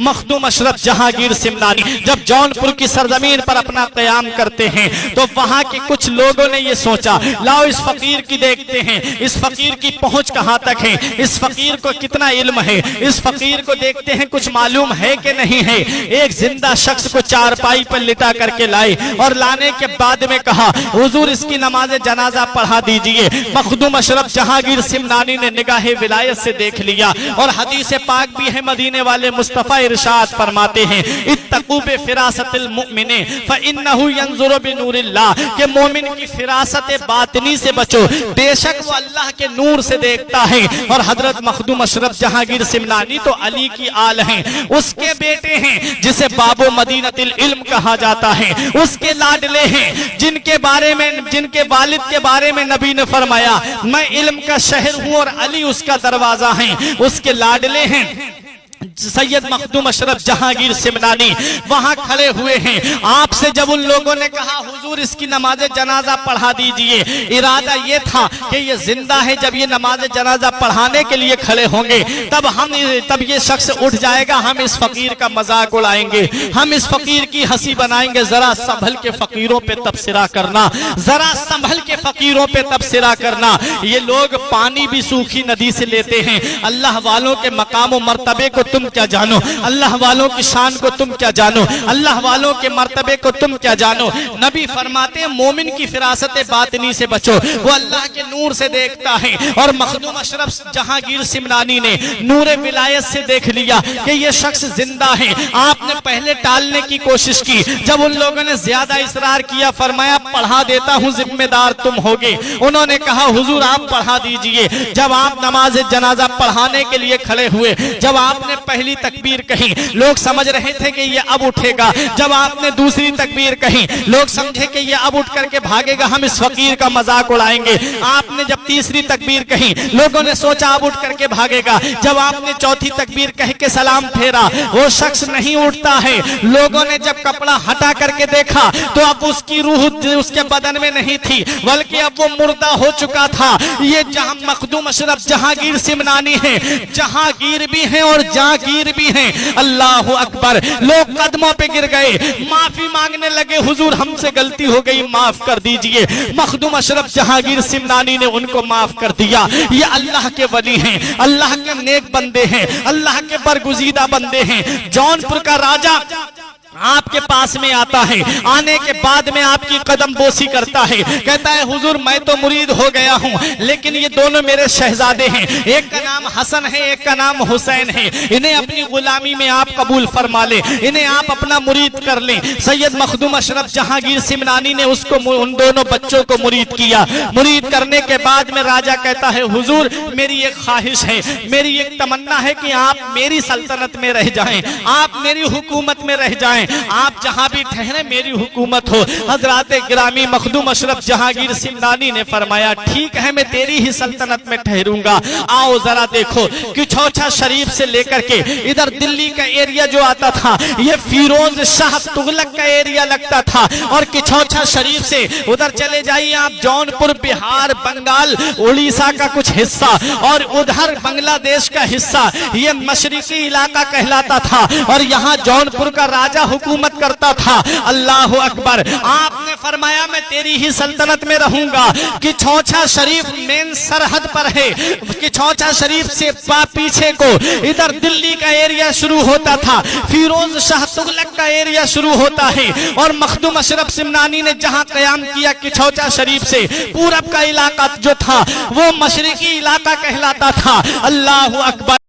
मखदूम अशरफ जहांगीर सिमनानी जब जौनपुर की सरजमीन पर अपना क़याम करते हैं तो वहां के कुछ लोगों ने ये सोचा, लाओ इस फकीर की देखते हैं, इस फकीर की पहुंच कहां तक है, इस फकीर को कितना इल्म है, इस फकीर को देखते हैं कुछ मालूम है कि नहीं है। एक जिंदा शख्स को चारपाई पर लिटा करके लाए और लाने के बाद में कहा, हुजूर इसकी नमाज जनाजा पढ़ा दीजिए। मखदूम अशरफ जहांगीर सिमनानी ने निगाहे विलायत से देख लिया और हदीस पाक भी है, मदीने वाले मुस्तफा इरशाद फरमाते हैं, इत्तकू बिफिरासतिल मुमिने फइन्नहु यंजुरु बिनूरिल्लाह, कि मोमिन की फिरासत बातिनी से बचो, बेशक वो अल्लाह के नूर से देखता है। और हजरत मखदूम अशरफ जहांगीर सिमनानी तो अली की आल हैं, उसके बेटे हैं जिसे बाबो मदीनतिल इल्म कहा जाता है, उसके लाडले हैं जिनके बारे में, जिनके वालिद के बारे में नबी ने फरमाया, मैं इल्म का शहर हूं और अली उसका दरवाजा है। उसके लाडले हैं सैयद मखदूम अशरफ जहांगीर सिमनानी वहां खड़े हुए हैं। आपसे जब उन लोगों ने कहा, हुजूर इसकी नमाज जनाजा पढ़ा दीजिए, इरादा ये था कि ये जिंदा है, जब ये नमाज जनाजा पढ़ाने के लिए खड़े होंगे तब ये शख्स उठ जाएगा, हम इस फकीर का मजाक उड़ाएंगे, हम इस फकीर की हंसी बनाएंगे। जरा संभल के फकीरों पे तबसरा करना, जरा संभल के फकीरों पे तबसरा करना। ये लोग पानी भी सूखी नदी से लेते हैं। अल्लाह वालों के मकाम और मर्तबे को तुम क्या जानो, अल्लाह वालों की शान को तुम क्या जानो, अल्लाह वालों के मर्तबे को तुम क्या जानो। नबी फरमाते हैं, मोमिन की फिरासत बातिनी से बचो, वो अल्लाह के नूर से देखता है। और मखदूम अशरफ जहांगीर सिमनानी ने नूरे विलायत से देख लिया कि ये शख्स जिंदा है। आपने पहले टालने की कोशिश की, जब उन लोगों ने ज्यादा इसरार किया, फरमाया पढ़ा देता हूं, जिम्मेदार तुम होगे। उन्होंने कहा, हुजूर आप पढ़ा दीजिए। जब आप नमाज जनाजा पढ़ाने के लिए खड़े हुए, जब आपने पहली तकबीर कही, लोग समझ रहे थे कि ये अब उठेगा। जब आपने दूसरी तकबीर कही, लोग समझे कि ये अब उठ करके भागेगा, हम इस फकीर का मजाक उड़ाएंगे। आपने जब तीसरी तकबीर कही, लोगों ने सोचा अब उठ करके भागेगा। जब आपने चौथी तकबीर कह के सलाम फेरा, वो शख्स नहीं उठता है। लोगों ने जब कपड़ा हटा करके देखा तो अब उसकी रूह उसके बदन में नहीं थी, बल्कि अब वो मुर्दा हो चुका था। ये जहां मखदूम अशरफ जहांगीर सिमनानी है, जहांगीर भी है और जहांगीर भी हैं। अल्लाह अकबर। लोग कदमों पे गिर गए, माफी मांगने लगे, हुजूर हमसे गलती हो गई, माफ कर दीजिए। मखदूम अशरफ जहांगीर सिमनानी ने उनको माफ कर दिया। ये अल्लाह के वली हैं, अल्लाह के नेक बंदे हैं, अल्लाह के बरगुजीदा बंदे हैं। जौनपुर का राजा आपके पास में आता है, आने के बाद में आपकी कदम बोसी करता है, कहता है हुजूर मैं तो मुरीद हो गया हूं, लेकिन ये दोनों मेरे शहजादे हैं, एक का नाम हसन है, एक का नाम हुसैन है, इन्हें अपनी गुलामी में आप कबूल फरमा ले, इन्हें आप अपना मुरीद कर लें। सैयद मखदूम अशरफ जहांगीर सिमनानी ने उसको, उन दोनों बच्चों को मुरीद किया। मुरीद करने के बाद में राजा कहता है, हुजूर मेरी एक ख्वाहिश है, मेरी एक तमन्ना है कि आप मेरी सल्तनत में रह जाएं, आप मेरी हुकूमत में रह जाएं, आप जहां भी ठहरे मेरी हुकूमत हो। हजरत गिरामी मखदूम अशरफ जहांगीर सिमनानी ने फरमाया, ठीक है मैं तेरी ही सल्तनत में ठहरूंगा। आओ जरा देखो कि किछौछा शरीफ से लेकर के इधर दिल्ली का एरिया जो आता था, ये फिरोज शाह तुगलक का एरिया लगता था। और किछौछा शरीफ से उधर चले जाइए आप, जौनपुर बिहार बंगाल उड़ीसा का कुछ हिस्सा और उधर बांग्लादेश का हिस्सा, ये मशरिकी इलाका कहलाता था। और यहाँ जौनपुर का राजा हुकूमत करता था। अल्लाह अकबर। आपने फरमाया मैं तेरी ही सल्तनत में रहूंगा। किछौछा शरीफ मेन सरहद पर है, किछौछा शरीफ से पीछे को इधर दिल्ली का एरिया शुरू होता था, फिरोज शाह तुगलक का एरिया शुरू होता है। और मखदूम अशरफ सिमनानी ने जहां कयाम किया, किछौछा शरीफ से पूरब का इलाका जो था वो मशरिकी इलाका कहलाता था। अल्लाह अकबर।